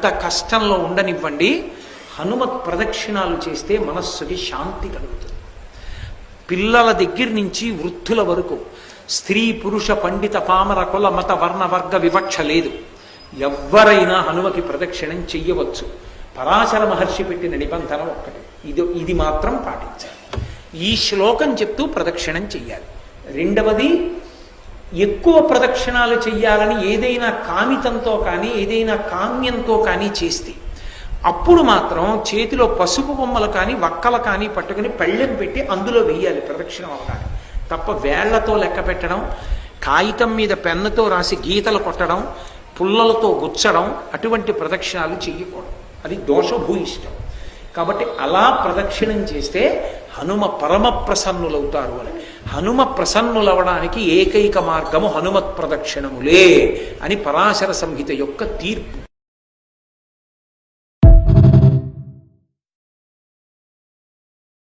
ఎంత కష్టంలో ఉండనివ్వండి, హనుమత్ ప్రదక్షిణాలు చేస్తే మనస్సుకి శాంతి కలుగుతుంది. పిల్లల దగ్గర నుంచి వృద్ధుల వరకు, స్త్రీ పురుష పండిత పామర కుల మత వర్ణ వర్గ వివక్ష లేదు. ఎవ్వరైనా హనుమకి ప్రదక్షిణం చెయ్యవచ్చు. పరాశర మహర్షి పెట్టిన నిబంధన ఒక్కటి, ఇది మాత్రం పాటించాలి. ఈ శ్లోకం చెప్తూ ప్రదక్షిణం చెయ్యాలి. రెండవది, ఎక్కువ ప్రదక్షిణాలు చెయ్యాలని ఏదైనా కామితంతో కానీ ఏదైనా కామ్యంతో కానీ చేస్తే అప్పుడు మాత్రం చేతిలో పసుపు బొమ్మలు కానీ వక్కలు కానీ పట్టుకుని పళ్ళెం పెట్టి అందులో వెయ్యాలి ప్రదక్షిణం అవగానే. తప్ప వేళ్లతో లెక్క పెట్టడం, కాగితం మీద పెన్నుతో రాసి గీతలు కొట్టడం, పుల్లలతో గుచ్చడం, అటువంటి ప్రదక్షిణాలు చెయ్యకూడదు. అది దోషభూయిష్టం. కాబట్టి అలా ప్రదక్షిణం చేస్తే హనుమ పరమ ప్రసన్నులవుతారు అని. హనుమ ప్రసన్నులవడానికి ఏకైక మార్గము హనుమత్ ప్రదక్షిణములే అని పరాశర సంహిత యొక్క తీర్పు.